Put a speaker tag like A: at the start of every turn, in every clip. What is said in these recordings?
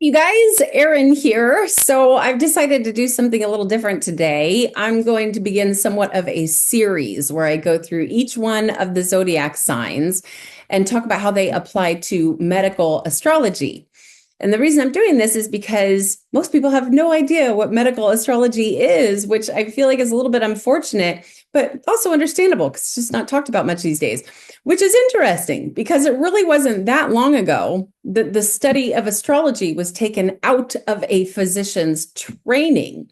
A: You guys, Erin here. So I've decided to do something a little different today. I'm going to begin somewhat of a series where I go through each one of the zodiac signs and talk about how they apply to medical astrology. And the reason I'm doing this is because most people have no idea what medical astrology is, which I feel like is a little bit unfortunate, but also understandable because it's just not talked about much these days, which is interesting because it really wasn't that long ago that the study of astrology was taken out of a physician's training.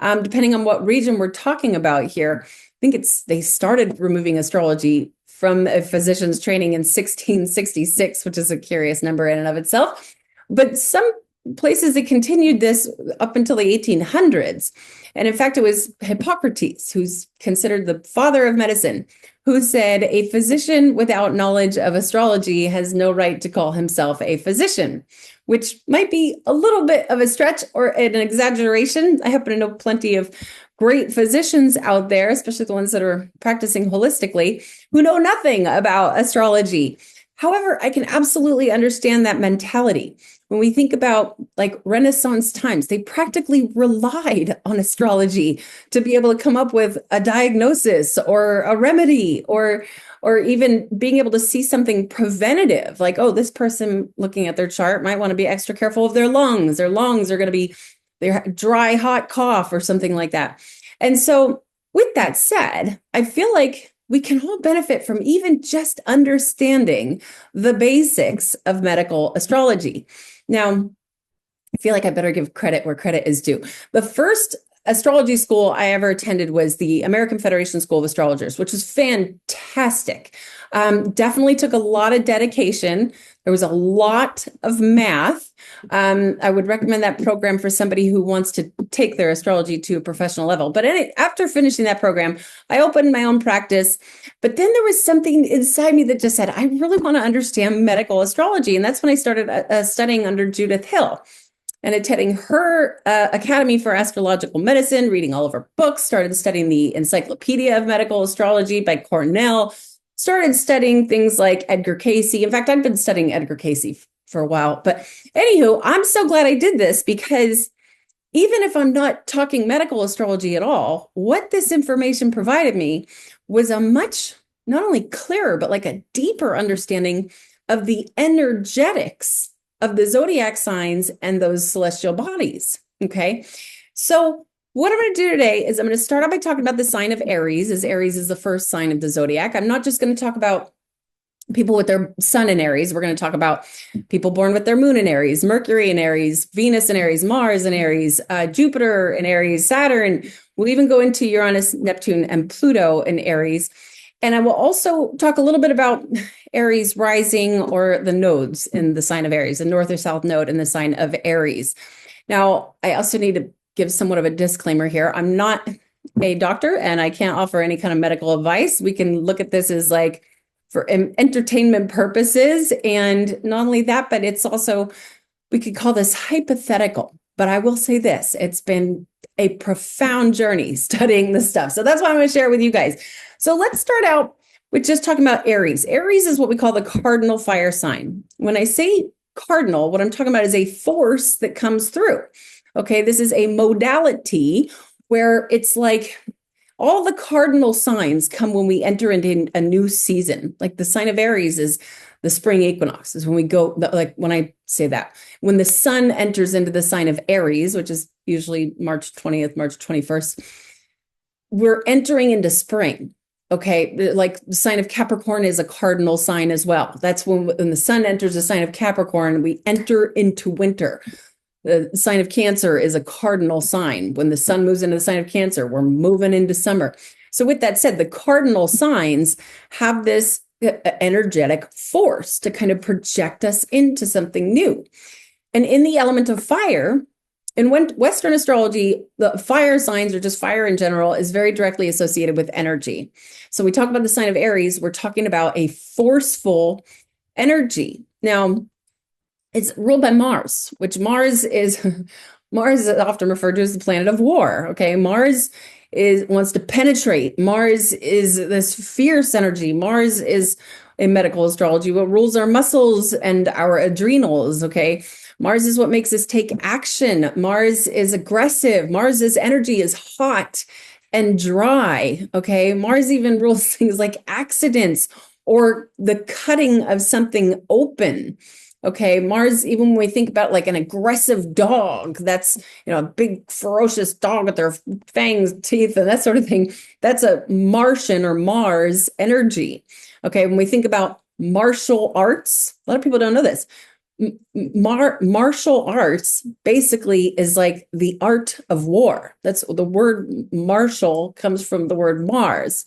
A: Depending on what region we're talking about here, I think they started removing astrology from a physician's training in 1666, which is a curious number in and of itself. But some places it continued this up until the 1800s. And in fact, it was Hippocrates, who's considered the father of medicine, who said a physician without knowledge of astrology has no right to call himself a physician, which might be a little bit of a stretch or an exaggeration. I happen to know plenty of great physicians out there, especially the ones that are practicing holistically, who know nothing about astrology. However, I can absolutely understand that mentality. When we think about like Renaissance times, they practically relied on astrology to be able to come up with a diagnosis or a remedy or even being able to see something preventative, like, oh, this person looking at their chart might want to be extra careful of their lungs. Their lungs are going to be their dry, hot cough or something like that. And so with that said, I feel like we can all benefit from even just understanding the basics of medical astrology. Now, I feel like I better give credit where credit is due. The first astrology school I ever attended was the American Federation School of Astrologers, which was fantastic. Definitely took a lot of dedication. There was a lot of math. I would recommend that program for somebody who wants to take their astrology to a professional level. But after finishing that program, I opened my own practice. But then there was something inside me that just said, I really want to understand medical astrology. And that's when I started studying under Judith Hill and attending her Academy for Astrological Medicine, reading all of her books, started studying the Encyclopedia of Medical Astrology by Cornell, started studying things like Edgar Cayce. In fact, I've been studying Edgar Cayce for a while. But anywho, I'm so glad I did this because even if I'm not talking medical astrology at all, what this information provided me was a much, not only clearer, but like a deeper understanding of the energetics of the zodiac signs and those celestial bodies. Okay. So what I'm going to do today is I'm going to start out by talking about the sign of Aries, as Aries is the first sign of the zodiac. I'm not just going to talk about people with their sun in Aries. We're going to talk about people born with their moon in Aries, Mercury in Aries, Venus in Aries, Mars in Aries, Jupiter in Aries, Saturn. We'll even go into Uranus, Neptune, and Pluto in Aries. And I will also talk a little bit about Aries rising or the nodes in the sign of Aries, the north or south node in the sign of Aries. Now, I also need to give somewhat of a disclaimer here. I'm not a doctor and I can't offer any kind of medical advice. We can look at this as like for entertainment purposes. And not only that, but it's also, we could call this hypothetical. But I will say this, it's been a profound journey studying this stuff. So that's why I'm going to share it with you guys. So let's start out with just talking about Aries. Aries is what we call the cardinal fire sign. When I say cardinal, what I'm talking about is a force that comes through. Okay, this is a modality where it's like all the cardinal signs come when we enter into a new season. Like the sign of Aries is the spring equinox, is when we go, like when I say that, when the sun enters into the sign of Aries, which is usually March 20th, March 21st, we're entering into spring. Okay, like the sign of Capricorn is a cardinal sign as well. That's when the sun enters the sign of Capricorn, we enter into winter. The sign of Cancer is a cardinal sign. When the sun moves into the sign of Cancer, we're moving into summer. So with that said, the cardinal signs have this energetic force to kind of project us into something new. And in the element of fire, in Western astrology, the fire signs, or just fire in general, is very directly associated with energy. So we talk about the sign of Aries, we're talking about a forceful energy. Now, it's ruled by Mars, which Mars is often referred to as the planet of war. Okay, Mars is wants to penetrate. Mars is this fierce energy. Mars is in medical astrology what rules our muscles and our adrenals, okay? Mars is what makes us take action. Mars is aggressive. Mars's energy is hot and dry, okay? Mars even rules things like accidents or the cutting of something open. Okay, Mars, even when we think about like an aggressive dog, that's, a big ferocious dog with their fangs, teeth, and that sort of thing, that's a Martian or Mars energy. Okay, when we think about martial arts, a lot of people don't know this. Martial arts basically is like the art of war. That's the word martial comes from the word Mars.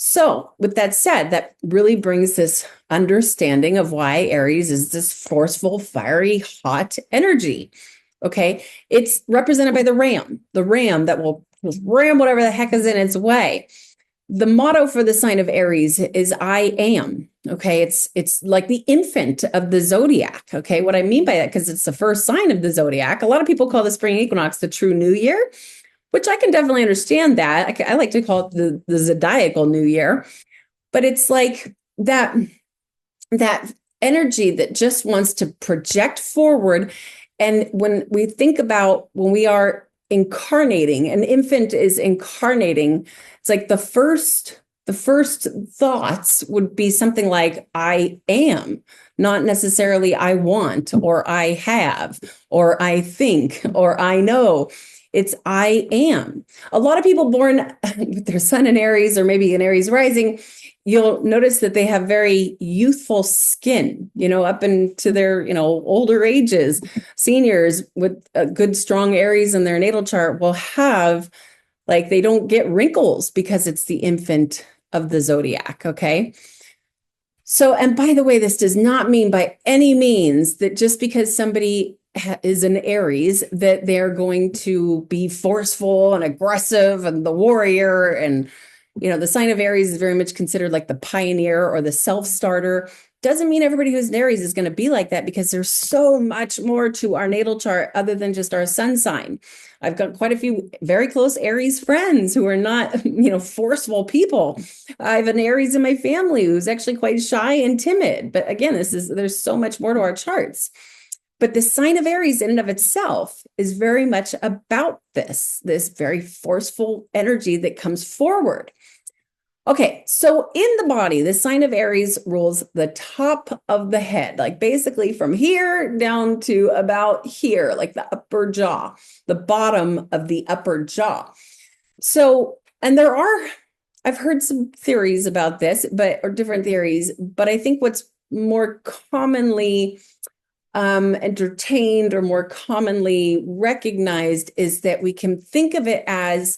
A: So, with that said, that really brings this understanding of why Aries is this forceful, fiery, hot energy. Okay. It's represented by the ram that will ram whatever the heck is in its way. The motto for the sign of Aries is I am. Okay. It's like the infant of the zodiac. Okay. What I mean by that, because it's the first sign of the zodiac, a lot of people call the spring equinox the true new year, which I can definitely understand that. I like to call it the zodiacal new year, but it's like that energy that just wants to project forward. And when we think about when we are incarnating, an infant is incarnating, it's like the first thoughts would be something like I am, not necessarily I want or I have or I think or I know. It's I am. A lot of people born with their sun in Aries or maybe an Aries rising, you'll notice that they have very youthful skin, up into their, older ages. Seniors with a good, strong Aries in their natal chart will have, like, they don't get wrinkles because it's the infant of the zodiac, okay? So, and by the way, this does not mean by any means that just because somebody is an Aries that they're going to be forceful and aggressive and the warrior. And, the sign of Aries is very much considered like the pioneer or the self-starter. Doesn't mean everybody who's an Aries is going to be like that, because there's so much more to our natal chart other than just our sun sign. I've got quite a few very close Aries friends who are not, forceful people. I have an Aries in my family who's actually quite shy and timid. But again, there's so much more to our charts. But the sign of Aries in and of itself is very much about this very forceful energy that comes forward. Okay, so in the body, the sign of Aries rules the top of the head, like basically from here down to about here, like the upper jaw, the bottom of the upper jaw. So, and I've heard some theories about this, or different theories, but I think what's more commonly entertained or more commonly recognized is that we can think of it as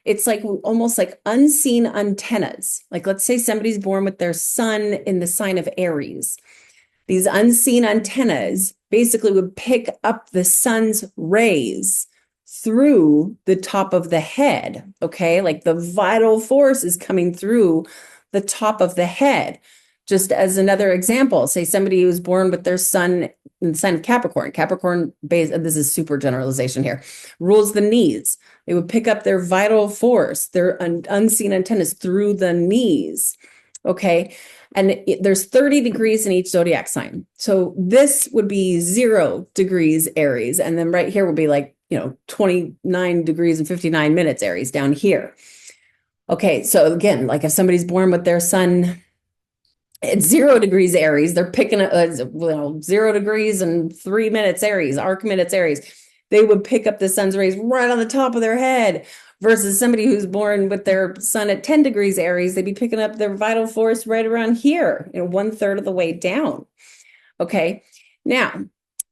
A: it's like almost like unseen antennas. Like, let's say somebody's born with their sun in the sign of Aries. These unseen antennas basically would pick up the sun's rays through the top of the head. Okay. Like the vital force is coming through the top of the head. Just as another example, say somebody who's born with their sun in the sign of Capricorn. Capricorn, this is super generalization here, rules the knees. They would pick up their vital force, their unseen antennas through the knees. Okay. And there's 30 degrees in each zodiac sign. So this would be 0 degrees Aries. And then right here will be like, 29 degrees and 59 minutes Aries down here. Okay. So again, like if somebody's born with their sun at 0 degrees Aries, they're picking 0 degrees and 3 minutes Aries, arc minutes Aries. They would pick up the sun's rays right on the top of their head, versus somebody who's born with their sun at 10 degrees Aries, they'd be picking up their vital force right around here, 1/3 of the way down. Okay. Now,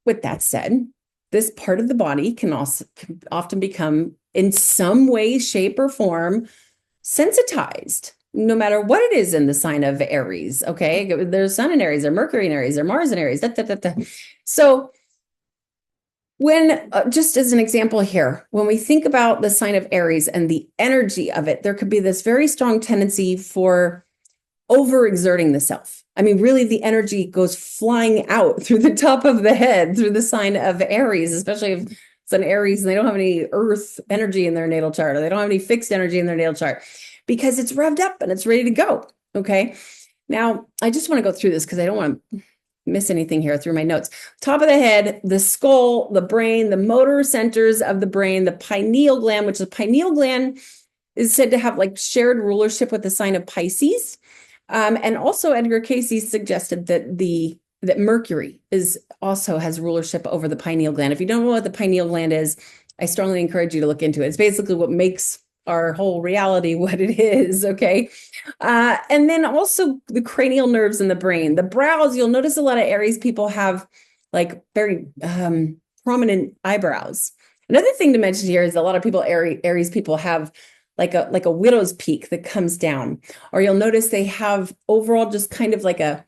A: with that said, this part of the body can often become in some way, shape, or form sensitized, no matter what it is in the sign of Aries. Okay. There's sun in Aries, or Mercury in Aries, or Mars in Aries. So when, just as an example here, when we think about the sign of Aries and the energy of it, there could be this very strong tendency for overexerting the self. I mean, really, the energy goes flying out through the top of the head, through the sign of Aries, especially if an Aries and they don't have any earth energy in their natal chart, or they don't have any fixed energy in their natal chart, because it's revved up and it's ready to go. Okay. Now, I just want to go through this because I don't want to miss anything here through my notes. Top of the head, the skull, the brain, the motor centers of the brain, the pineal gland, which the pineal gland is said to have like shared rulership with the sign of Pisces. And also Edgar Cayce suggested that Mercury also has rulership over the pineal gland. If you don't know what the pineal gland is, I strongly encourage you to look into it. It's basically what makes our whole reality what it is, okay? And then also the cranial nerves in the brain. The brows, you'll notice a lot of Aries people have like very prominent eyebrows. Another thing to mention here is a lot of people, Aries people, have like a widow's peak that comes down. Or you'll notice they have overall just kind of like a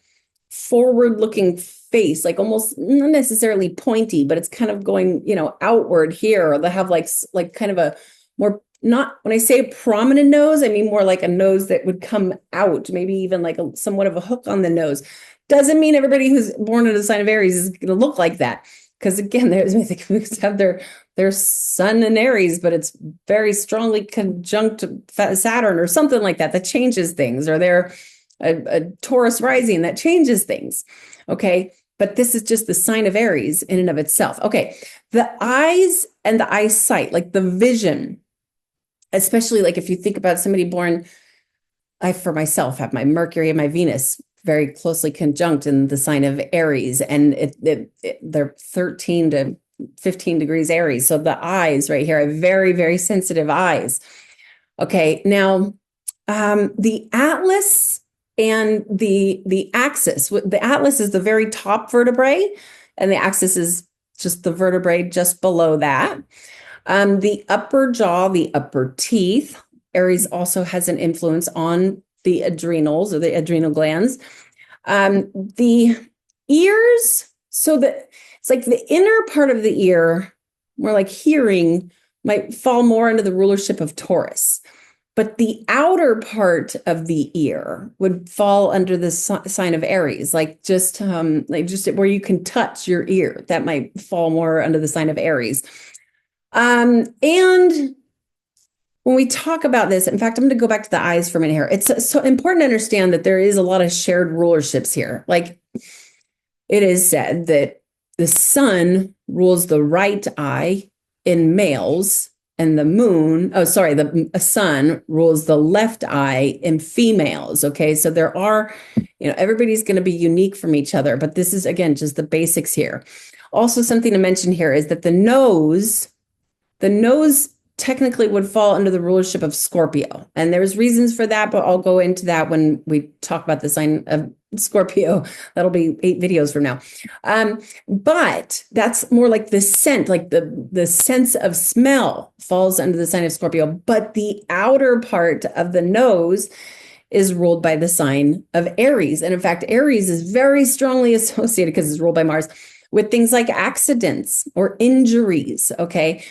A: forward-looking face, like almost not necessarily pointy, but it's kind of going, outward here. Or they have like kind of a more, not, when I say prominent nose, I mean more like a nose that would come out, maybe even like somewhat of a hook on the nose. Doesn't mean everybody who's born in the sign of Aries is going to look like that. Because again, they have their sun in Aries, but it's very strongly conjunct Saturn or something like that changes things, or they're a Taurus rising that changes things. Okay. But this is just the sign of Aries in and of itself. Okay. The eyes and the eyesight, like the vision, especially like if you think about somebody born, I, for myself, have my Mercury and my Venus very closely conjunct in the sign of Aries, and they're 13 to 15 degrees Aries. So the eyes right here are very, very sensitive eyes. Okay. Now, the atlas and the axis, the atlas is the very top vertebrae, and the axis is just the vertebrae just below that. The upper jaw, the upper teeth, Aries also has an influence on the adrenals or the adrenal glands. The ears, so that it's like the inner part of the ear, more like hearing, might fall more under the rulership of Taurus. But the outer part of the ear would fall under the sign of Aries, like just where you can touch your ear. That might fall more under the sign of Aries. And when we talk about this, in fact, I'm going to go back to the eyes for a minute here. It's so important to understand that there is a lot of shared rulerships here. Like it is said that the sun rules the right eye in males, and the sun rules the left eye in females. Okay. So there are, everybody's going to be unique from each other, but this is, again, just the basics here. Also, something to mention here is that the nose technically would fall under the rulership of Scorpio. And there's reasons for that, but I'll go into that when we talk about the sign of Scorpio. That'll be 8 videos from now. But that's more like the scent, like the sense of smell falls under the sign of Scorpio. But the outer part of the nose is ruled by the sign of Aries. And in fact, Aries is very strongly associated, because it's ruled by Mars, with things like accidents or injuries. Okay.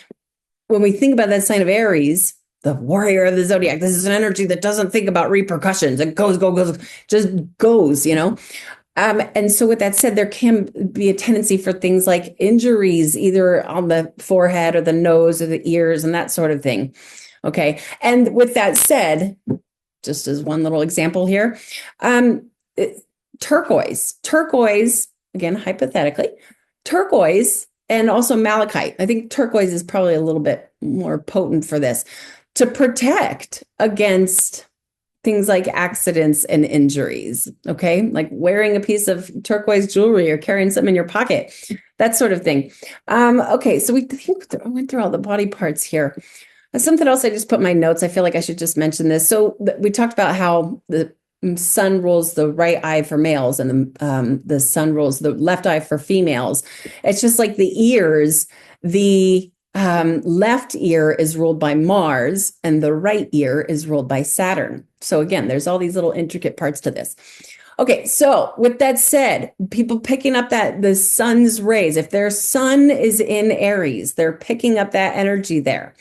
A: When we think about that sign of Aries, the warrior of the zodiac, this is an energy that doesn't think about repercussions. It goes, just goes, And so with that said, there can be a tendency for things like injuries, either on the forehead or the nose or the ears and that sort of thing. Okay. And with that said, just as one little example here, turquoise, again, hypothetically, turquoise, and also malachite. I think turquoise is probably a little bit more potent for this, to protect against things like accidents and injuries. Okay. Like wearing a piece of turquoise jewelry or carrying something in your pocket, that sort of thing. Okay. So I went through all the body parts here. Something else I just put in my notes. I feel like I should just mention this. So we talked about how the sun rules the right eye for males, and the sun rules the left eye for females. It's just like the ears, the left ear is ruled by Mars and the right ear is ruled by Saturn. So again, there's all these little intricate parts to this. Okay, so with that said, people picking up the sun's rays, if their sun is in Aries, they're picking up that energy there.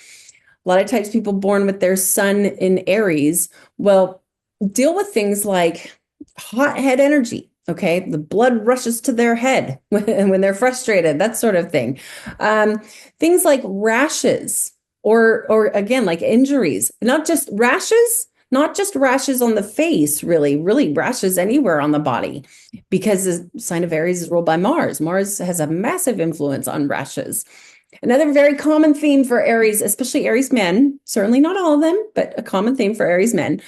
A: A lot of times people born with their sun in Aries will deal with things like hot head energy. Okay, the blood rushes to their head when they're frustrated, that sort of thing. Um, Things like rashes, or again, like injuries, not just rashes on the face, really rashes anywhere on the body, because the sign of Aries is ruled by Mars. Mars has a massive influence on rashes. Another very common theme for Aries, especially Aries men, certainly not all of them, but a common theme for Aries men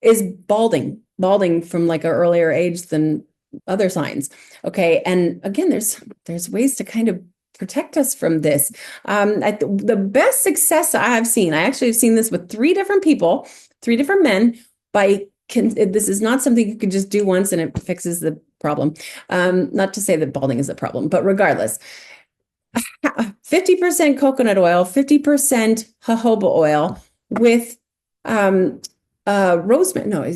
A: is balding from like an earlier age than other signs. Okay. And again, there's ways to kind of protect us from this. The best success I've seen, I actually have seen this with three different people, three different men. This is not something you can just do once and it fixes the problem. Not to say that balding is a problem, but regardless, 50% coconut oil, 50% jojoba oil with rosemary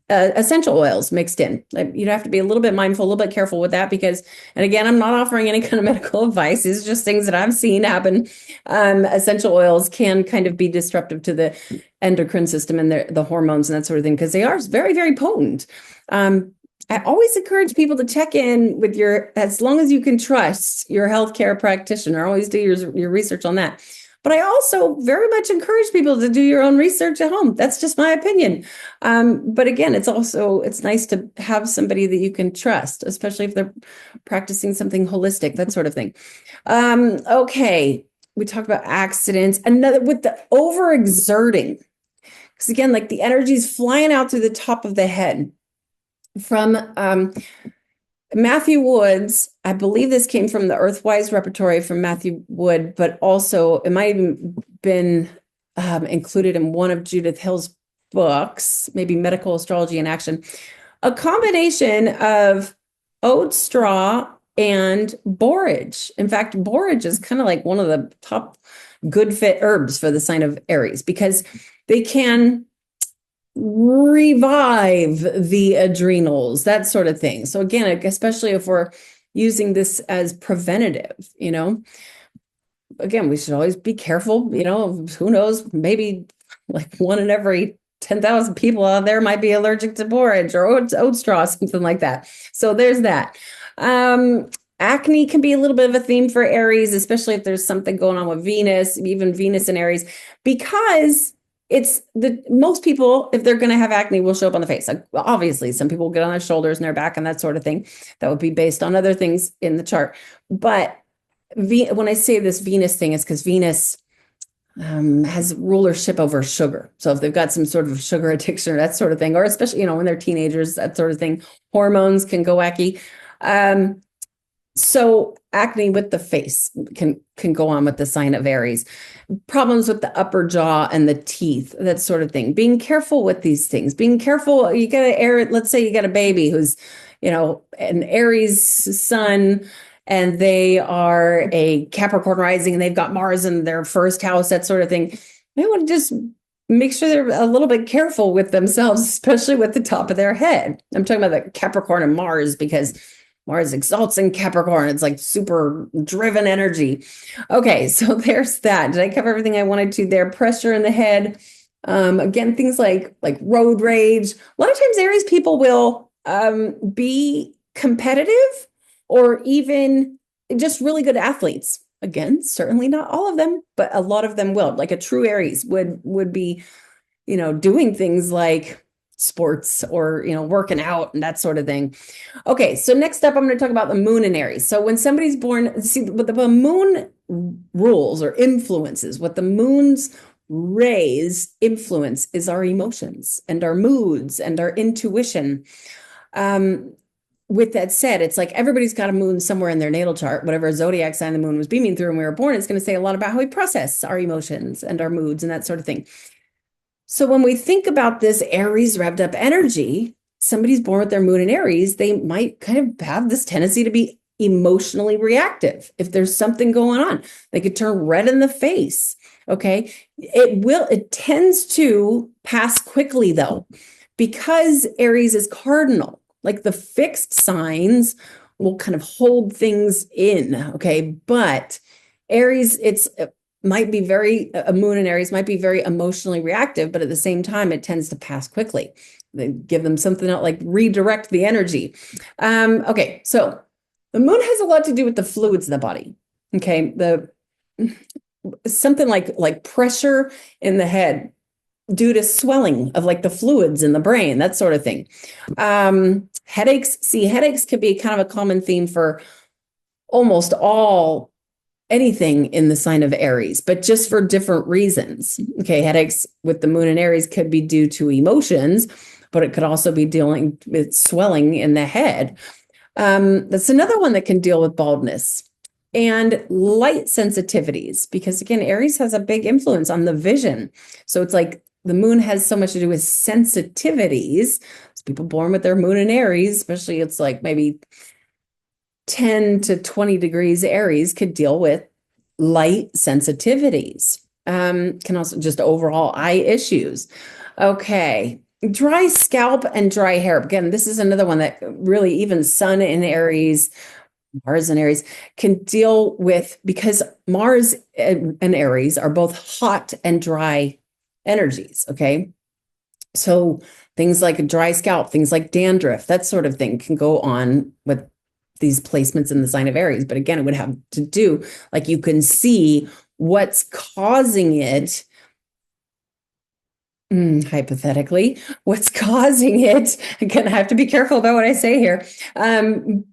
A: essential oils mixed in. You'd have to be a little bit mindful, a little bit careful with that, because, and again, I'm not offering any kind of medical advice. It's just things that I've seen happen. Essential oils can kind of be disruptive to the endocrine system and the hormones and that sort of thing, because they are very, very potent. I always encourage people to check in with as long as you can trust your healthcare practitioner, always do your research on that. But I also very much encourage people to do your own research at home. That's just my opinion. But again, it's nice to have somebody that you can trust, especially if they're practicing something holistic, that sort of thing. Okay, we talked about accidents. Another with the overexerting, because again, like the energy is flying out through the top of the head. From Matthew Wood's, I believe this came from the Earthwise Repertory from Matthew Wood, but also it might have even been included in one of Judith Hill's books, maybe Medical Astrology in Action. A combination of oat straw and borage. In fact, borage is kind of like one of the top good fit herbs for the sign of Aries, because they can revive the adrenals, that sort of thing. So again, especially if we're using this as preventative, again, we should always be careful, who knows, maybe like one in every 10,000 people out there might be allergic to borage or oat straw, something like that. So there's that. Acne can be a little bit of a theme for Aries, especially if there's something going on with Venus, even Venus and Aries, because most people, if they're going to have acne, will show up on the face. Like, obviously, some people get on their shoulders and their back and that sort of thing. That would be based on other things in the chart. But when I say this Venus thing, it's because Venus has rulership over sugar. So if they've got some sort of sugar addiction or that sort of thing, or especially, when they're teenagers, that sort of thing, hormones can go wacky. So acne with the face can go on with the sign of Aries. Problems with the upper jaw and the teeth, that sort of thing. Being careful with these things. Being careful. You got let's say you got a baby who's, an Aries sun, and they are a Capricorn rising, and they've got Mars in their first house, that sort of thing. They want to just make sure they're a little bit careful with themselves, especially with the top of their head. I'm talking about the Capricorn and Mars, because Mars exalts in Capricorn. It's like super driven energy. Okay, so there's that. Did I cover everything I wanted to there? Pressure in the head. Again, things like road rage. A lot of times Aries people will be competitive, or even just really good athletes. Again, certainly not all of them, but a lot of them will. Like a true Aries would be, doing things like sports or, working out and that sort of thing. Okay, so next up, I'm going to talk about the moon in Aries. So when somebody's born, see, what the moon rules or influences, what the moon's rays influence is our emotions and our moods and our intuition. With that said, it's like everybody's got a moon somewhere in their natal chart, whatever zodiac sign the moon was beaming through when we were born. It's going to say a lot about how we process our emotions and our moods and that sort of thing. So when we think about this Aries revved up energy, somebody's born with their moon in Aries, they might kind of have this tendency to be emotionally reactive. If there's something going on, they could turn red in the face. Okay. It tends to pass quickly though, because Aries is cardinal. Like the fixed signs will kind of hold things in. Okay. But Aries, a moon in Aries might be very emotionally reactive, but at the same time, it tends to pass quickly. they give them something else, like redirect the energy. Okay, so the moon has a lot to do with the fluids in the body. Okay, the something like pressure in the head due to swelling of like the fluids in the brain, that sort of thing. Headaches could be kind of a common theme for almost all anything in the sign of Aries, but just for different reasons. Okay, headaches with the moon in Aries could be due to emotions, but it could also be dealing with swelling in the head. That's another one that can deal with baldness and light sensitivities, because again, Aries has a big influence on the vision. So it's like the moon has so much to do with sensitivities. So people born with their moon in Aries, especially it's like maybe 10 to 20 degrees Aries, could deal with light sensitivities. Can also just overall eye issues. Okay. Dry scalp and dry hair. Again, this is another one that really even Sun in Aries, Mars and Aries can deal with, because Mars and Aries are both hot and dry energies. Okay. So things like a dry scalp, things like dandruff, that sort of thing can go on with these placements in the sign of Aries. But again, it would have to do, like you can see what's causing it. Hypothetically, what's causing it? Again, I have to be careful about what I say here.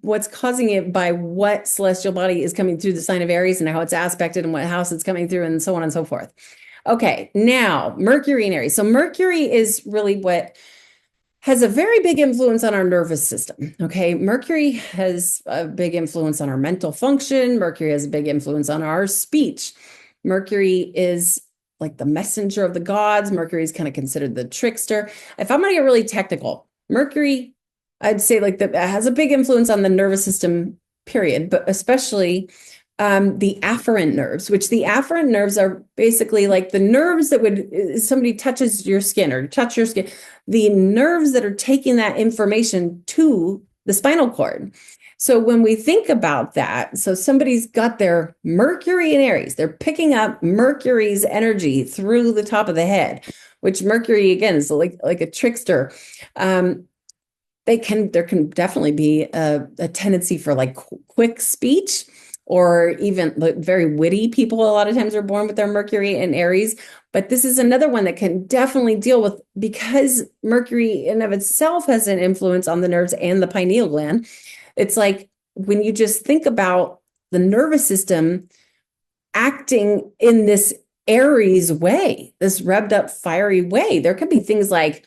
A: What's causing it by what celestial body is coming through the sign of Aries and how it's aspected and what house it's coming through and so on and so forth. Okay, now Mercury in Aries. So Mercury is really what has a very big influence on our nervous system. Okay, Mercury has a big influence on our mental function. Mercury has a big influence on our speech. Mercury is like the messenger of the gods. Mercury is kind of considered the trickster. If I'm going to get really technical, Mercury, I'd say like that has a big influence on the nervous system, period, but especially the afferent nerves, which the afferent nerves are basically like the nerves that would, somebody touches your skin or touch your skin, the nerves that are taking that information to the spinal cord. So when we think about that, so somebody's got their Mercury in Aries, they're picking up Mercury's energy through the top of the head, which Mercury, again, is like a trickster. There can definitely be a tendency for like quick speech, or even very witty people a lot of times are born with their Mercury in Aries. But this is another one that can definitely deal with, because Mercury in of itself has an influence on the nerves and the pineal gland. It's like when you just think about the nervous system acting in this Aries way, this revved up, fiery way, there could be things like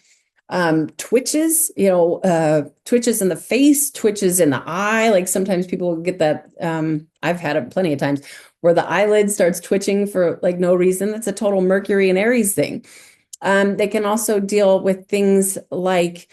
A: twitches, twitches in the face, twitches in the eye. Like sometimes people get that. I've had it plenty of times where the eyelid starts twitching for like no reason. That's a total Mercury and Aries thing. They can also deal with things like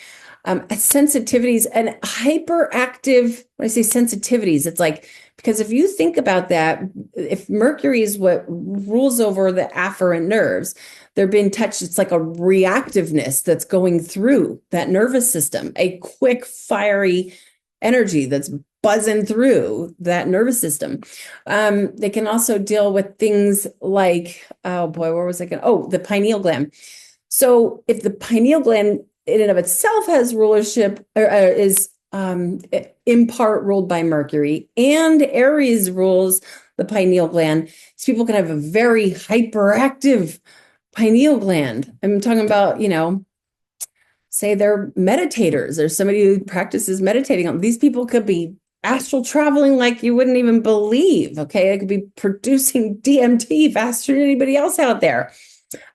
A: sensitivities and hyperactive. When I say sensitivities, it's like, because if you think about that, if Mercury is what rules over the afferent nerves, they're being touched. It's like a reactiveness that's going through that nervous system, a quick, fiery energy that's buzzing through that nervous system. They can also deal with things like, oh boy, where was I going? Oh, the pineal gland. So if the pineal gland in and of itself has rulership, or is in part ruled by Mercury, and Aries rules the pineal gland, so people can have a very hyperactive pineal gland. I'm talking about, say they're meditators or somebody who practices meditating. These people could be astral traveling like you wouldn't even believe. Okay, they could be producing DMT faster than anybody else out there.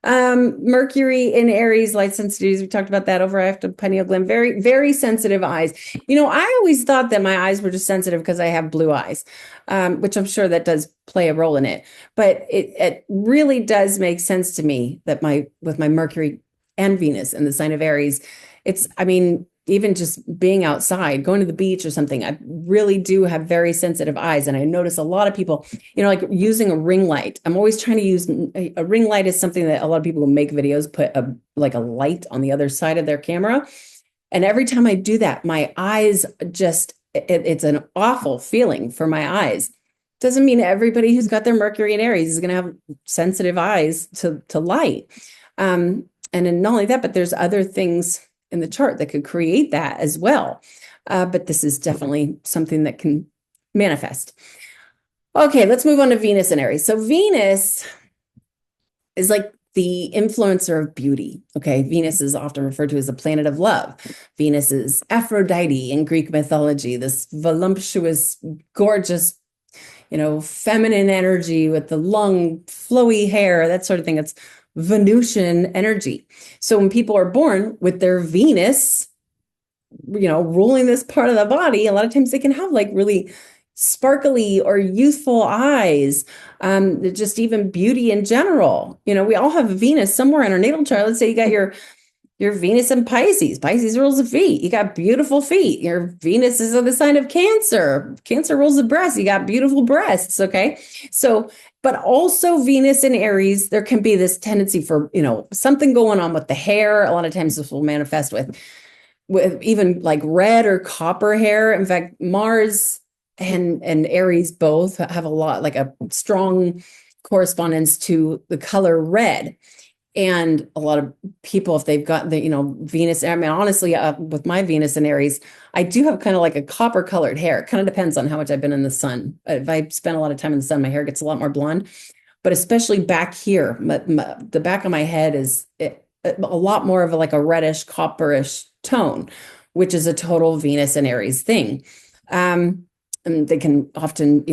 A: Mercury in Aries, light sensitivities. We talked about that over after pineal gland. Very, very sensitive eyes. I always thought that my eyes were just sensitive because I have blue eyes, which I'm sure that does play a role in it. But it really does make sense to me that with my Mercury and Venus in the sign of Aries, even just being outside, going to the beach or something, I really do have very sensitive eyes. And I notice a lot of people, like using a ring light. I'm always trying to use a ring light is something that a lot of people who make videos put a light on the other side of their camera. And every time I do that, my eyes just, it's an awful feeling for my eyes. Doesn't mean everybody who's got their Mercury in Aries is going to have sensitive eyes to light. And then not only that, but there's other things in the chart that could create that as well. But this is definitely something that can manifest. Okay, let's move on to Venus and Aries. So Venus is like the influencer of beauty. Okay, Venus is often referred to as the planet of love. Venus is Aphrodite in Greek mythology, this voluptuous, gorgeous, feminine energy with the long, flowy hair, that sort of thing. It's Venusian energy. So when people are born with their Venus, ruling this part of the body, a lot of times they can have like really sparkly or youthful eyes, just even beauty in general. We all have Venus somewhere in our natal chart. Let's say you got your Venus in Pisces. Pisces rules the feet. You got beautiful feet. Your Venus is the sign of Cancer. Cancer rules the breast. You got beautiful breasts. Okay. So, but also Venus in Aries, there can be this tendency for, something going on with the hair. A lot of times this will manifest with even like red or copper hair. In fact, Mars and Aries both have a lot, like a strong correspondence to the color red. And a lot of people, if they've got the, Venus, I mean, honestly, with my Venus and Aries, I do have kind of like a copper colored hair. It kind of depends on how much I've been in the sun. If I spend a lot of time in the sun, my hair gets a lot more blonde, but especially back here, the back of my head is a lot more of like a reddish, copperish tone, which is a total Venus and Aries thing. And they can often,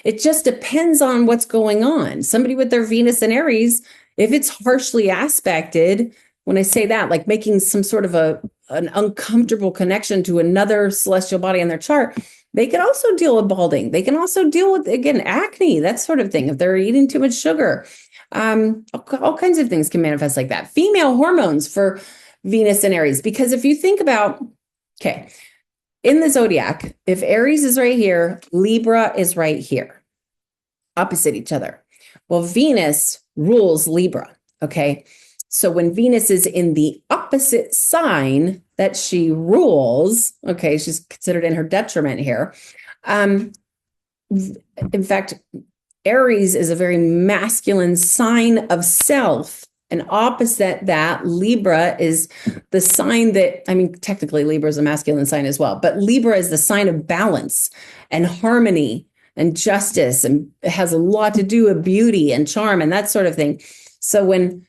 A: it just depends on what's going on. Somebody with their Venus and Aries, if it's harshly aspected, when I say that, like making some sort of an uncomfortable connection to another celestial body on their chart, they can also deal with balding. They can also deal with, again, acne, that sort of thing. If they're eating too much sugar, all kinds of things can manifest like that. Female hormones for Venus and Aries, because if you think about, okay, in the zodiac, if Aries is right here, Libra is right here, opposite each other. Well, Venus rules Libra, okay? So when Venus is in the opposite sign that she rules, okay, she's considered in her detriment here. In fact, Aries is a very masculine sign of self. And opposite that, Libra is the sign that, I mean, technically Libra is a masculine sign as well, but Libra is the sign of balance and harmony and justice, and it has a lot to do with beauty and charm and that sort of thing. So when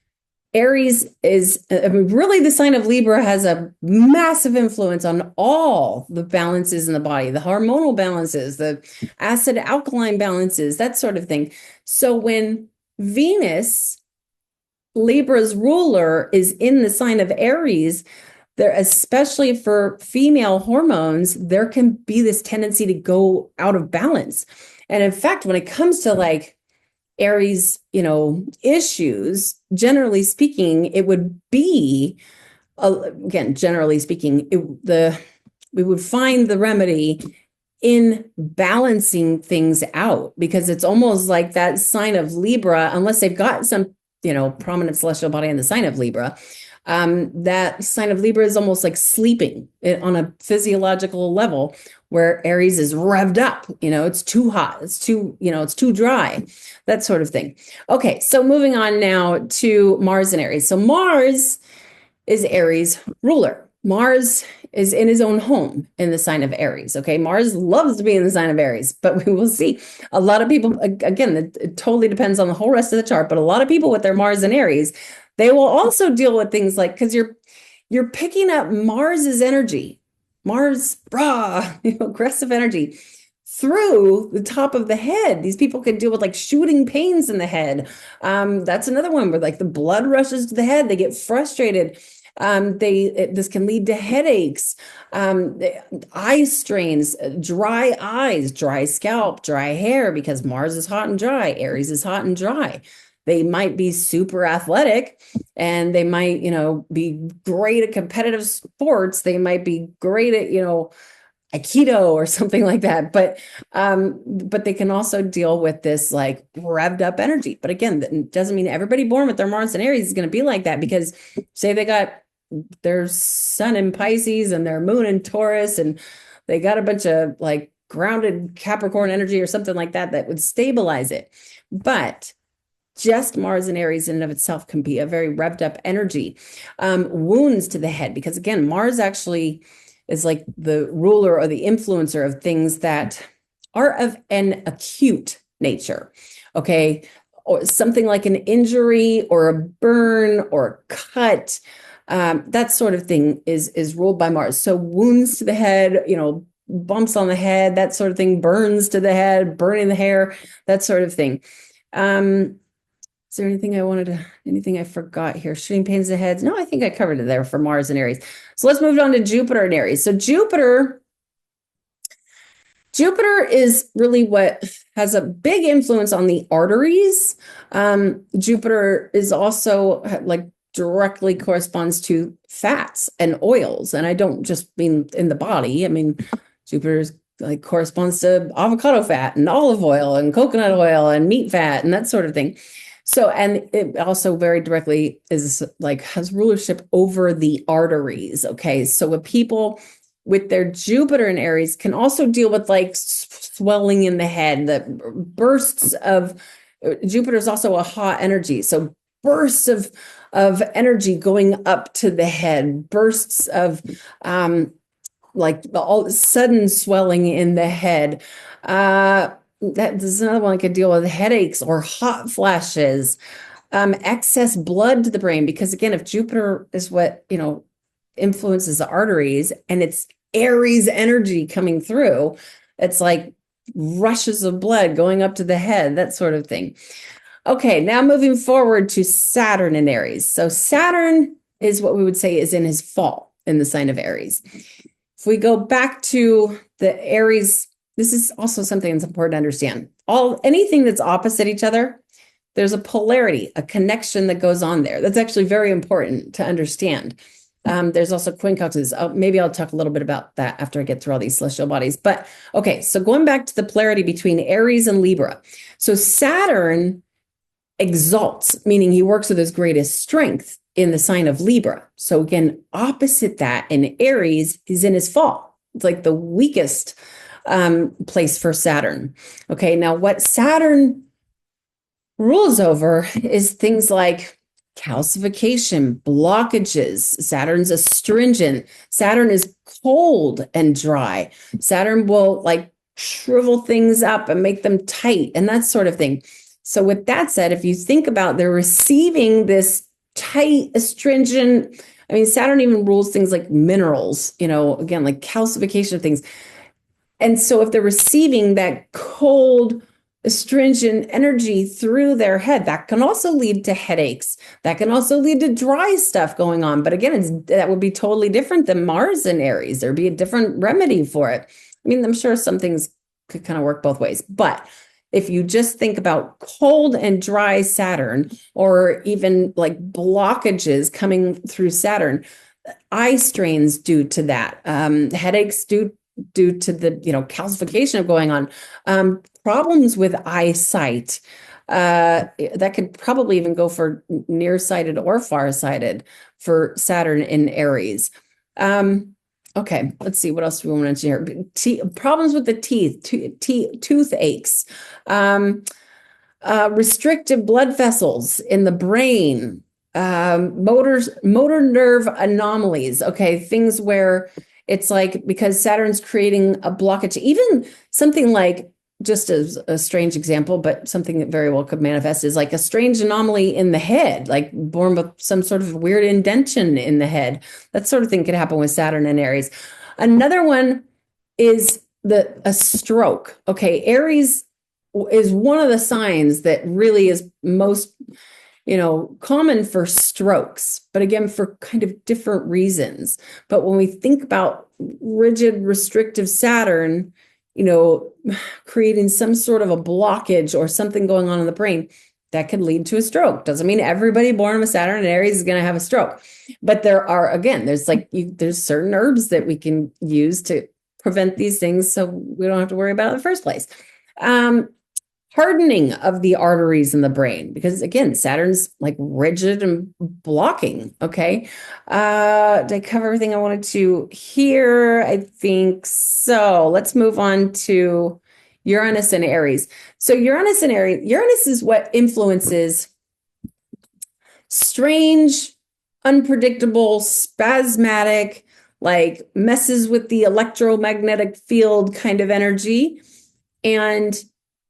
A: Aries is, really the sign of Libra has a massive influence on all the balances in the body, the hormonal balances, the acid alkaline balances, that sort of thing. So when Venus, Libra's ruler, is in the sign of Aries, there, especially for female hormones, there can be this tendency to go out of balance. And in fact, when it comes to like Aries, issues, generally speaking, it would be, again, generally speaking, we would find the remedy in balancing things out, because it's almost like that sign of Libra, unless they've got some, prominent celestial body in the sign of Libra, that sign of Libra is almost like sleeping on a physiological level, where Aries is revved up, it's too hot, it's too dry, that sort of thing. Okay, so moving on now to Mars and Aries. So Mars is Aries ruler. Mars is in his own home in the sign of Aries. Okay, Mars loves to be in the sign of Aries, but we will see a lot of people, again, it totally depends on the whole rest of the chart, but a lot of people with their Mars and Aries, they will also deal with things like, because you're picking up Mars's energy, Mars, aggressive energy through the top of the head. These people can deal with like shooting pains in the head. That's another one where like the blood rushes to the head. They get frustrated. This can lead to headaches, eye strains, dry eyes, dry scalp, dry hair, because Mars is hot and dry. Aries is hot and dry. They might be super athletic and they might, be great at competitive sports. They might be great at, Aikido or something like that. But they can also deal with this like revved up energy. But again, that doesn't mean everybody born with their Mars and Aries is going to be like that, because say they got their sun in Pisces and their moon in Taurus, and they got a bunch of like grounded Capricorn energy or something like that, that would stabilize it. But just Mars and Aries in and of itself can be a very revved up energy. Wounds to the head, because again, Mars actually is like the ruler or the influencer of things that are of an acute nature. Okay. Or something like an injury or a burn or a cut. That sort of thing is ruled by Mars. So wounds to the head, bumps on the head, that sort of thing, burns to the head, burning the hair, that sort of thing. Is there anything I forgot here? Shooting pains in the head? No, I think I covered it there for Mars and Aries. So let's move on to Jupiter and Aries. So Jupiter is really what has a big influence on the arteries. Jupiter is also like directly corresponds to fats and oils. And I don't just mean in the body. I mean, Jupiter's like corresponds to avocado fat and olive oil and coconut oil and meat fat and that sort of thing. So, and it also very directly is like has rulership over the arteries. Okay. So with people with their Jupiter and Aries can also deal with like swelling in the head, the bursts of Jupiter is also a hot energy. So bursts of energy going up to the head, bursts of like all sudden swelling in the head. There's another one I could deal with, headaches or hot flashes, excess blood to the brain. Because again, if Jupiter is what, influences the arteries and it's Aries energy coming through, it's like rushes of blood going up to the head, that sort of thing. Okay, now moving forward to Saturn and Aries. So Saturn is what we would say is in his fall in the sign of Aries. If we go back to the Aries, this is also something that's important to understand. Anything that's opposite each other, there's a polarity, a connection that goes on there. That's actually very important to understand. There's also quincunxes. Maybe I'll talk a little bit about that after I get through all these celestial bodies. But okay, so going back to the polarity between Aries and Libra. So Saturn exalts, meaning he works with his greatest strength in the sign of Libra. So again, opposite that in Aries, he's in his fall. It's like the weakest place for Saturn. Okay, now what Saturn rules over is things like calcification, blockages. Saturn's astringent. Saturn is cold and dry. Saturn will like shrivel things up and make them tight and that sort of thing. So with that said, if you think about they're receiving this tight, astringent, I mean, Saturn even rules things like minerals, again, like calcification of things. And so if they're receiving that cold, astringent energy through their head, that can also lead to headaches. That can also lead to dry stuff going on. But again, that would be totally different than Mars and Aries. There'd be a different remedy for it. I mean, I'm sure some things could kind of work both ways. But if you just think about cold and dry Saturn, or even like blockages coming through Saturn, eye strains due to that, headaches due to the calcification of going on, problems with eyesight, that could probably even go for nearsighted or farsighted for Saturn in Aries. Okay, let's see, what else do we want to mention here? Problems with the teeth, toothaches, restrictive blood vessels in the brain, motor nerve anomalies. Okay, things where it's like because Saturn's creating a blockage, even something like, just as a strange example, but something that very well could manifest is like a strange anomaly in the head, like born with some sort of weird indentation in the head. That sort of thing could happen with Saturn and Aries. Another one is a stroke. Okay, Aries is one of the signs that really is most common for strokes, but again, for kind of different reasons. But when we think about rigid, restrictive Saturn, creating some sort of a blockage or something going on in the brain, that could lead to a stroke. Doesn't mean everybody born with Saturn and Aries is going to have a stroke. But there's certain herbs that we can use to prevent these things so we don't have to worry about it in the first place. Hardening of the arteries in the brain, because again, Saturn's like rigid and blocking. Okay. Did I cover everything I wanted to here? I think so. Let's move on to Uranus and Aries. So Uranus and Aries, Uranus is what influences strange, unpredictable, spasmatic, like messes with the electromagnetic field kind of energy. And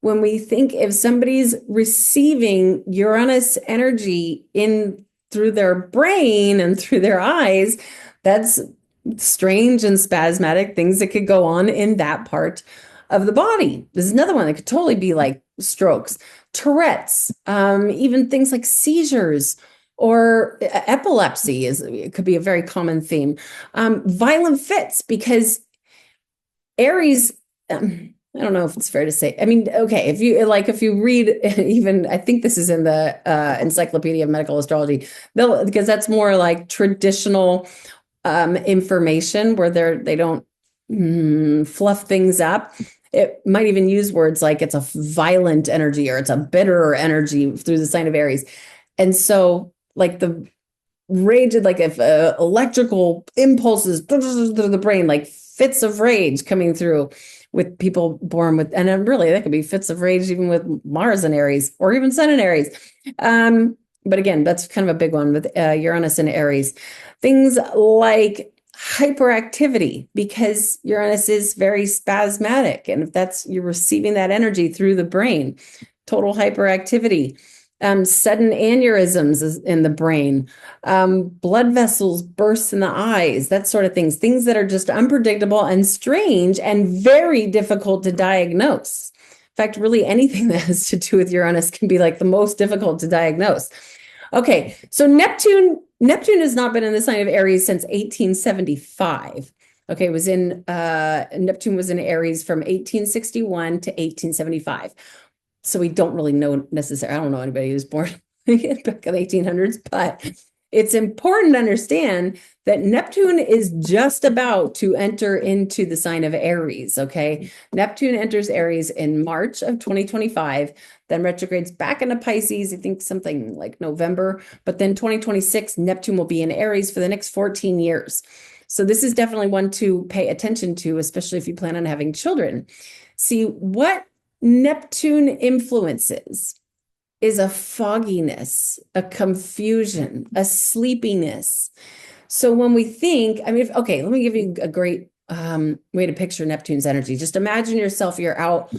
A: when we think if somebody's receiving Uranus energy in through their brain and through their eyes, that's strange and spasmatic things that could go on in that part of the body. This is another one that could totally be like strokes, Tourette's, even things like seizures or epilepsy it could be a very common theme. Violent fits, because Aries, I don't know if it's fair to say. I mean, okay, if you read even, I think this is in the Encyclopedia of Medical Astrology, because that's more like traditional information where they don't fluff things up. It might even use words like it's a violent energy or it's a bitter energy through the sign of Aries. And so like the rage, like if electrical impulses through the brain, like fits of rage coming through with people born with, and then really that could be fits of rage even with Mars in Aries or even Sun in Aries. But again, that's kind of a big one with Uranus and Aries. Things like hyperactivity, because Uranus is very spasmatic. And if that's, you're receiving that energy through the brain, total hyperactivity. Sudden aneurysms in the brain, blood vessels burst in the eyes, that sort of things that are just unpredictable and strange and very difficult to diagnose. In fact, really anything that has to do with Uranus can be like the most difficult to diagnose. Okay, so Neptune has not been in the sign of Aries since 1875. Okay, it was in Neptune was in Aries from 1861 to 1875. So we don't really know necessarily. I don't know anybody who's born back in the 1800s, but it's important to understand that Neptune is just about to enter into the sign of Aries, okay? Neptune enters Aries in March of 2025, then retrogrades back into Pisces, I think something like November, but then 2026, Neptune will be in Aries for the next 14 years. So this is definitely one to pay attention to, especially if you plan on having children. See, what Neptune influences is a fogginess, a confusion, a sleepiness. So when we think, I mean, okay, let me give you a great way to picture Neptune's energy. Just imagine yourself, you're out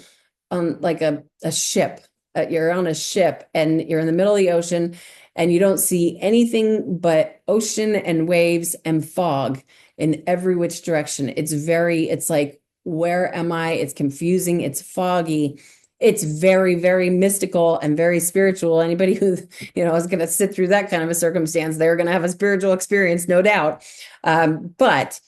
A: on like a ship, you're on a ship and you're in the middle of the ocean and you don't see anything but ocean and waves and fog in every which direction. It's like, where am I? It's confusing. It's foggy. It's very, very mystical and very spiritual. Anybody who, is going to sit through that kind of a circumstance, they're going to have a spiritual experience, no doubt. But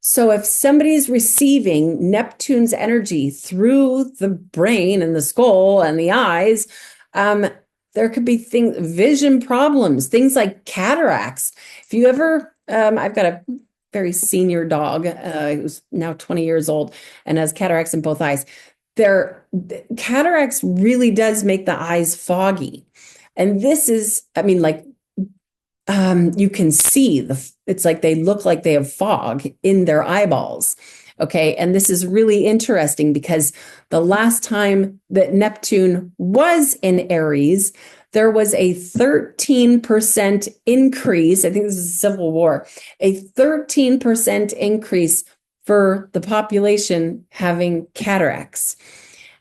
A: so if somebody's receiving Neptune's energy through the brain and the skull and the eyes, there could be vision problems, things like cataracts. If you ever, I've got a very senior dog who's now 20 years old and has cataracts in both eyes. Cataracts really does make the eyes foggy. And this is, I mean, like, you can see it's like they look like they have fog in their eyeballs. Okay. And this is really interesting because the last time that Neptune was in Aries, there was a 13% increase. I think this is Civil War, a 13% increase for the population having cataracts.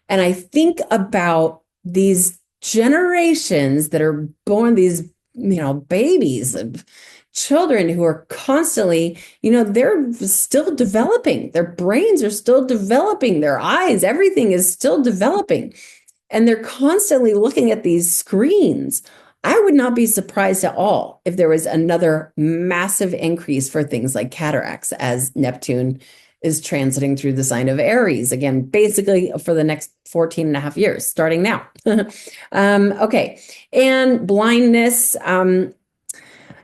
A: And I think about these generations that are born, these, babies of children who are constantly, they're still developing. Their brains are still developing. Their eyes, everything is still developing. And they're constantly looking at these screens. I would not be surprised at all if there was another massive increase for things like cataracts as Neptune is transiting through the sign of Aries. Again, basically for the next 14 and a half years, starting now. Okay. And blindness,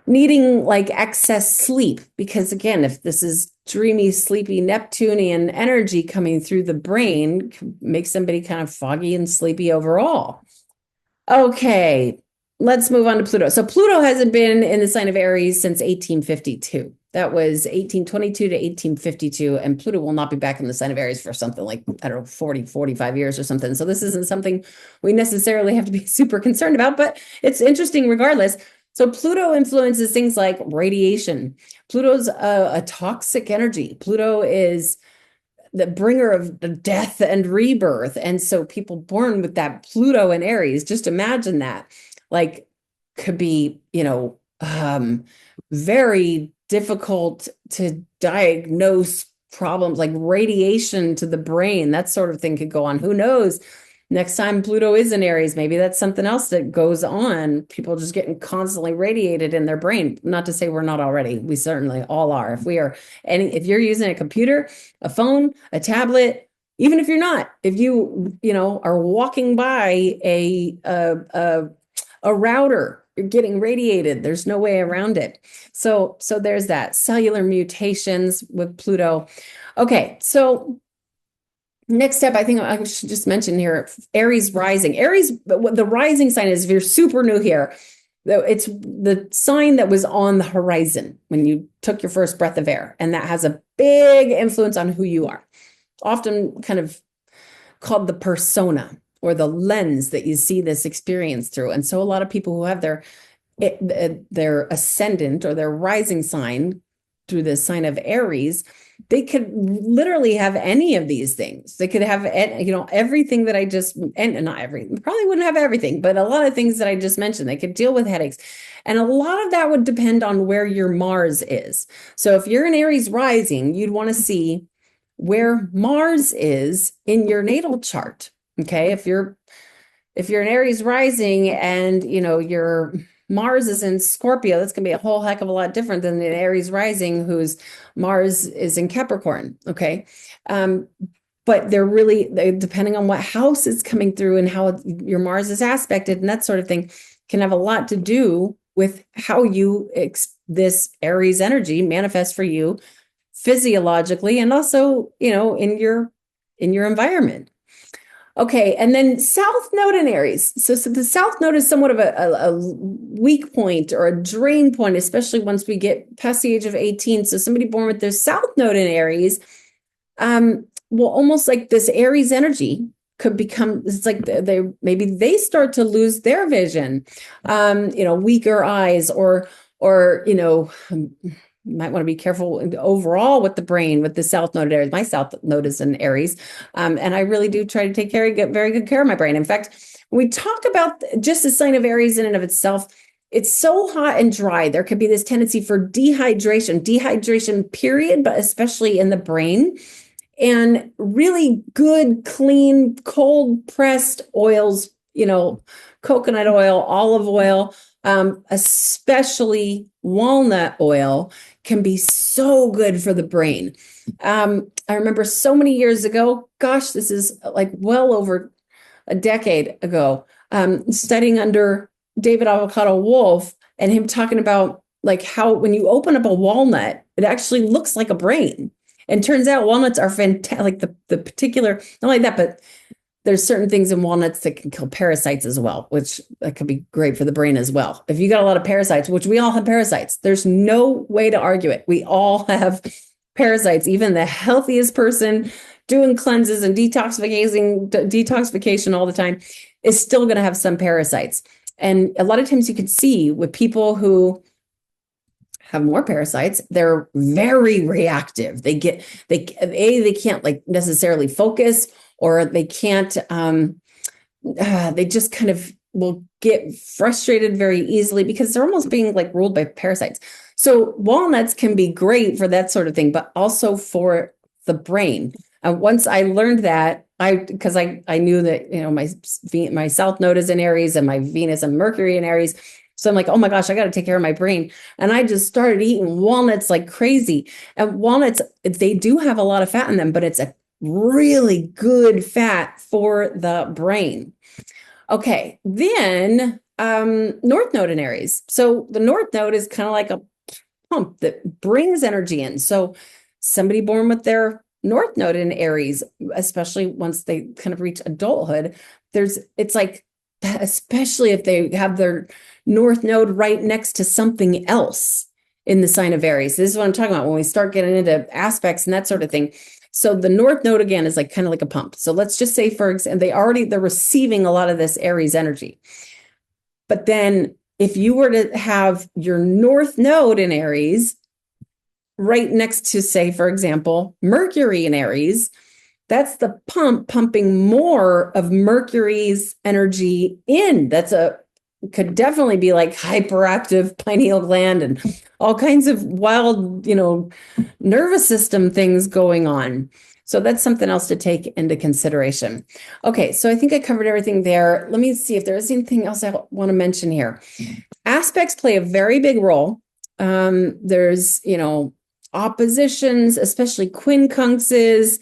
A: needing like excess sleep, because again, if this is dreamy, sleepy Neptunian energy coming through the brain, can make somebody kind of foggy and sleepy overall. Okay, let's move on to Pluto. So Pluto hasn't been in the sign of Aries since 1852. That was 1822 to 1852, and Pluto will not be back in the sign of Aries for something like, I don't know, 40, 45 years or something. So this isn't something we necessarily have to be super concerned about, but it's interesting regardless. So Pluto influences things like radiation. Pluto's a toxic energy. Pluto is the bringer of death and rebirth. And so people born with that Pluto and Aries, just imagine that, like, could be, very difficult to diagnose problems like radiation to the brain. That sort of thing could go on. Who knows? Next time Pluto is in Aries, maybe that's something else that goes on. People just getting constantly radiated in their brain. Not to say we're not already. We certainly all are. If you're using a computer, a phone, a tablet, even if you're not, if you are walking by a router, you're getting radiated. There's no way around it. So there's that. Cellular mutations with Pluto. Okay, so next step, I think I should just mention here, Aries rising. Aries, what the rising sign is, if you're super new here, it's the sign that was on the horizon when you took your first breath of air. And that has a big influence on who you are. Often kind of called the persona or the lens that you see this experience through. And so a lot of people who have their ascendant or their rising sign through the sign of Aries, they could literally have any of these things. They could have, everything that I just, and not everything, probably wouldn't have everything, but a lot of things that I just mentioned. They could deal with headaches. And a lot of that would depend on where your Mars is. So if you're an Aries rising, you'd want to see where Mars is in your natal chart. Okay. If you're an Aries rising and, your Mars is in Scorpio, that's going to be a whole heck of a lot different than an Aries rising whose Mars is in Capricorn. Okay. But they're depending on what house it's coming through and how your Mars is aspected and that sort of thing can have a lot to do with how this Aries energy manifests for you physiologically and also, in your environment. Okay, and then South Node in Aries. So the South Node is somewhat of a weak point or a drain point, especially once we get past the age of 18. So somebody born with their South Node in Aries, well, almost like this Aries energy could become, it's like maybe they start to lose their vision, weaker eyes or you might want to be careful overall with the brain, with the South Node Aries. My South Node is in Aries. And I really do try to get very good care of my brain. In fact, when we talk about just the sign of Aries in and of itself, it's so hot and dry. There could be this tendency for dehydration period, but especially in the brain. And really good, clean, cold pressed oils, coconut oil, olive oil, especially walnut oil can be so good for the brain. I remember so many years ago, gosh, this is like well over a decade ago, studying under David Avocado Wolf and him talking about like how when you open up a walnut, it actually looks like a brain. And turns out walnuts are fantastic, like the particular, not like that, but there's certain things in walnuts that can kill parasites as well, which that could be great for the brain as well. If you got a lot of parasites, which we all have parasites, there's no way to argue it. We all have parasites. Even the healthiest person doing cleanses and detoxification all the time is still going to have some parasites. And a lot of times you can see with people who have more parasites, they're very reactive. They can't like necessarily focus, or they can't, they just kind of will get frustrated very easily because they're almost being like ruled by parasites. So walnuts can be great for that sort of thing, but also for the brain. Once I learned that, because I knew that, my South Node is in Aries and my Venus and Mercury in Aries. So I'm like, oh my gosh, I got to take care of my brain. And I just started eating walnuts like crazy. And walnuts, they do have a lot of fat in them, but it's a really good fat for the brain. Okay, then North Node in Aries. So the North Node is kind of like a pump that brings energy in. So somebody born with their North Node in Aries, especially once they kind of reach adulthood, it's like, especially if they have their North Node right next to something else. in the sign of Aries. This is what I'm talking about when we start getting into aspects and that sort of thing. So the North Node again is like kind of like a pump. So let's just say, for example, they're receiving a lot of this Aries energy. But then if you were to have your North Node in Aries right next to, say, for example, Mercury in Aries, that's the pump pumping more of Mercury's energy in. Could definitely be like hyperactive pineal gland and all kinds of wild, nervous system things going on. So that's something else to take into consideration. Okay, so I think I covered everything there. Let me see if there is anything else I want to mention here. Aspects play a very big role. There's, oppositions, especially quincunxes.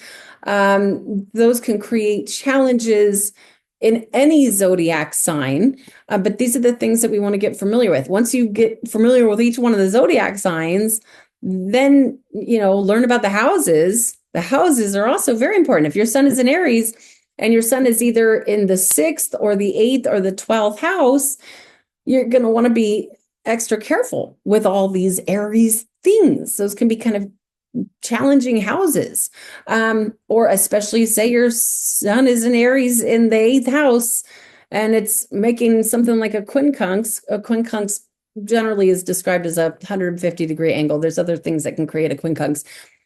A: Those can create challenges in any zodiac sign, but these are the things that we want to get familiar with. Once you get familiar with each one of the zodiac signs, then, learn about the houses. The houses are also very important. If your sun is in Aries and your sun is either in the 6th or the 8th or the 12th house, you're going to want to be extra careful with all these Aries things. Those can be kind of challenging houses, or especially say your sun is in Aries in the 8th house and it's making something like a quincunx. A quincunx generally is described as a 150-degree angle. There's other things that can create a quincunx,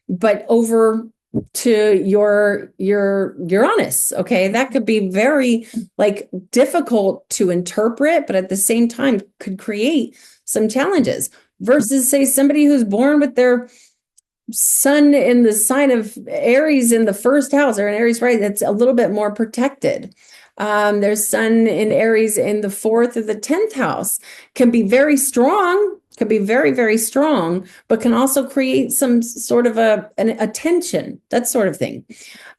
A: but over to your Uranus, okay, that could be very difficult to interpret, but at the same time could create some challenges versus, say, somebody who's born with their sun in the sign of Aries in the 1st house or in Aries, right? That's a little bit more protected. There's sun in Aries in the 4th or the 10th house, can be very strong, can be very, very strong, but can also create some sort of a tension, that sort of thing.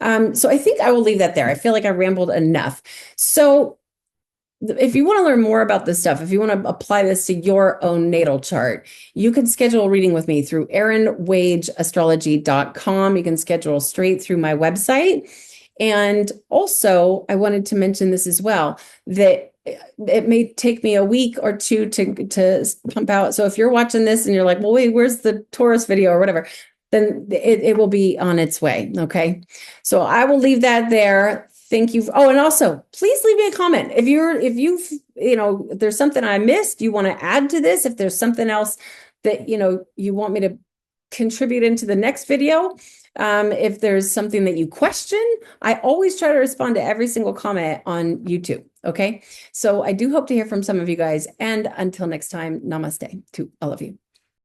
A: So I think I will leave that there. I feel like I rambled enough. So if you want to learn more about this stuff, if you want to apply this to your own natal chart, you can schedule a reading with me through erinwageastrology.com. You can schedule straight through my website. And also, I wanted to mention this as well, that it may take me a week or two to pump out. So if you're watching this and you're like, well, wait, where's the Taurus video or whatever, then it will be on its way. Okay. So I will leave that there. Thank you. Oh, and also please leave me a comment. If there's something I missed, you want to add to this, if there's something else that, you want me to contribute into the next video. If there's something that you question, I always try to respond to every single comment on YouTube. Okay. So I do hope to hear from some of you guys. And until next time, namaste to all of you.